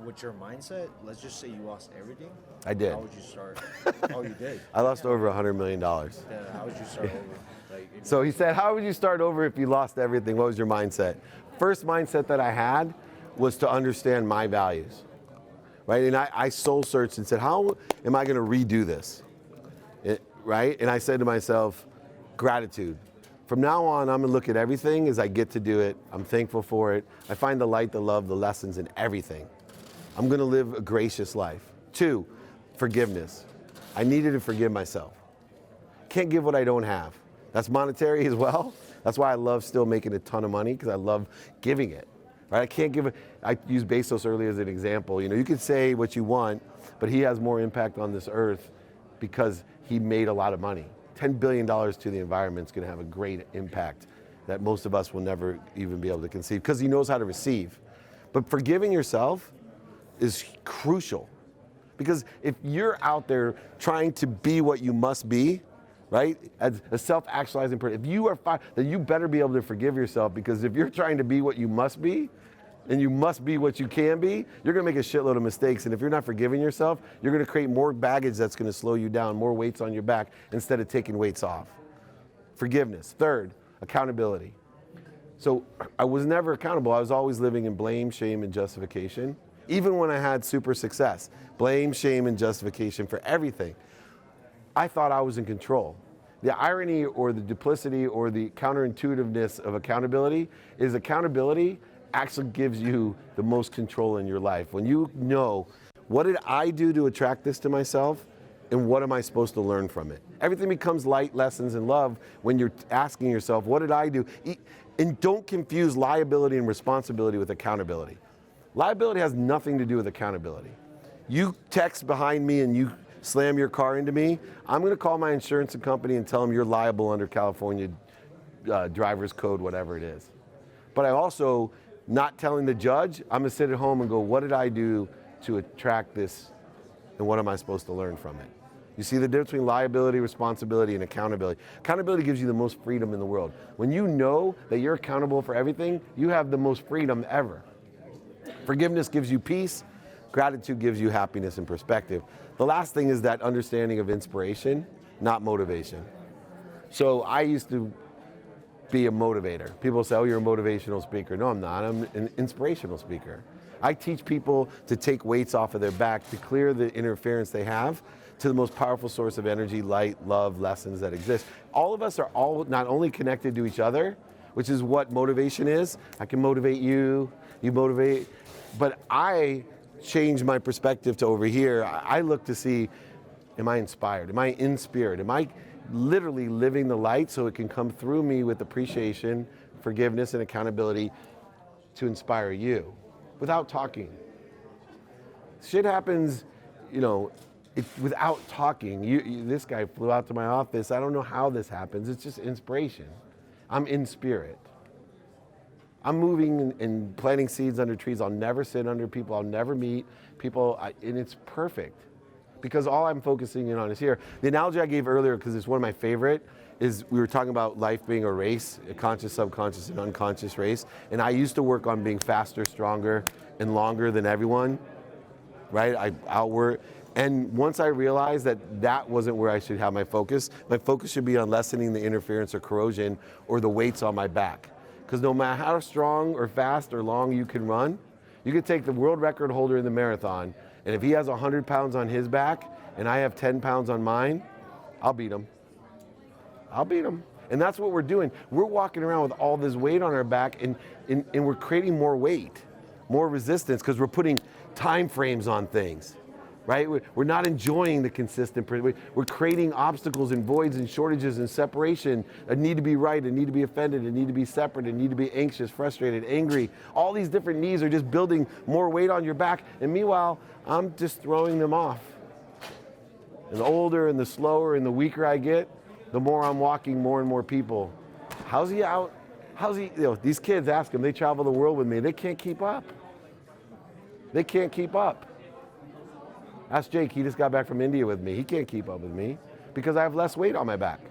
with your mindset, let's just say you lost everything. I did. How would you start? Oh, you did? I lost over $100 million. Yeah, how would you start over? Like, So he said, how would you start over if you lost everything? What was your mindset? First mindset that I had was to understand my values, right? And I soul searched and said, how am I going to redo this, right? And I said to myself, gratitude. From now on, I'm going to look at everything as I get to do it. I'm thankful for it. I find the light, the love, the lessons in everything. I'm going to live a gracious life. 2, forgiveness. I needed to forgive myself. Can't give what I don't have. That's monetary as well. That's why I love still making a ton of money, because I love giving it. Right? I can't give it. I used Bezos earlier as an example. You know, you can say what you want, but he has more impact on this earth because he made a lot of money. $10 billion to the environment is going to have a great impact that most of us will never even be able to conceive, because he knows how to receive. But forgiving yourself is crucial, because if you're out there trying to be what you must be, right, as a self-actualizing person, if you are then you better be able to forgive yourself, because if you're trying to be what you must be, and you must be what you can be, you're gonna make a shitload of mistakes. And if you're not forgiving yourself, you're gonna create more baggage that's gonna slow you down, more weights on your back, instead of taking weights off. Forgiveness. 3rd, accountability. So I was never accountable. I was always living in blame, shame, and justification. Even when I had super success, blame, shame, and justification for everything. I thought I was in control. The irony or the duplicity or the counterintuitiveness of accountability is accountability actually gives you the most control in your life. When you know, what did I do to attract this to myself, and what am I supposed to learn from it? Everything becomes light, lessons, and love when you're asking yourself, what did I do? And don't confuse liability and responsibility with accountability. Liability has nothing to do with accountability. You text behind me and you slam your car into me, I'm gonna call my insurance company and tell them you're liable under California driver's code, whatever it is. But I also, not telling the judge, I'm gonna sit at home and go, what did I do to attract this, and what am I supposed to learn from it? You see the difference between liability, responsibility, and accountability. Accountability gives you the most freedom in the world. When you know that you're accountable for everything, you have the most freedom ever. Forgiveness gives you peace. Gratitude gives you happiness and perspective. The last thing is that understanding of inspiration, not motivation. So I used to be a motivator. People say, oh, you're a motivational speaker. No, I'm not. I'm an inspirational speaker. I teach people to take weights off of their back, to clear the interference they have to the most powerful source of energy, light, love, lessons that exist. All of us are all not only connected to each other, which is what motivation is. I can motivate you, you motivate, but I change my perspective to over here. I look to see, am I inspired? Am I in spirit? Am I literally living the light so it can come through me with appreciation, forgiveness, and accountability to inspire you without talking? Shit happens, you know, without talking. This guy flew out to my office. I don't know how this happens. It's just inspiration. I'm in spirit. I'm moving and planting seeds under trees. I'll never sit under people. I'll never meet people. And it's perfect, because all I'm focusing in on is here. The analogy I gave earlier, because it's one of my favorite, is we were talking about life being a race, a conscious, subconscious, and unconscious race. And I used to work on being faster, stronger, and longer than everyone, right? I outwork. And once I realized that that wasn't where I should have my focus should be on lessening the interference or corrosion or the weights on my back. Because no matter how strong or fast or long you can run, you could take the world record holder in the marathon, and if he has 100 pounds on his back and I have 10 pounds on mine, I'll beat him. I'll beat him. And that's what we're doing. We're walking around with all this weight on our back, and we're creating more weight, more resistance, because we're putting time frames on things. Right? We're not enjoying the consistent, we're creating obstacles and voids and shortages and separation. I need to be right, I need to be offended, I need to be separate, I need to be anxious, frustrated, angry. All these different needs are just building more weight on your back, and meanwhile, I'm just throwing them off. And the older and the slower and the weaker I get, the more I'm walking more and more people. How's he out? How's he, you know, these kids, ask them, they travel the world with me, they can't keep up. They can't keep up. Ask Jake, he just got back from India with me. He can't keep up with me because I have less weight on my back.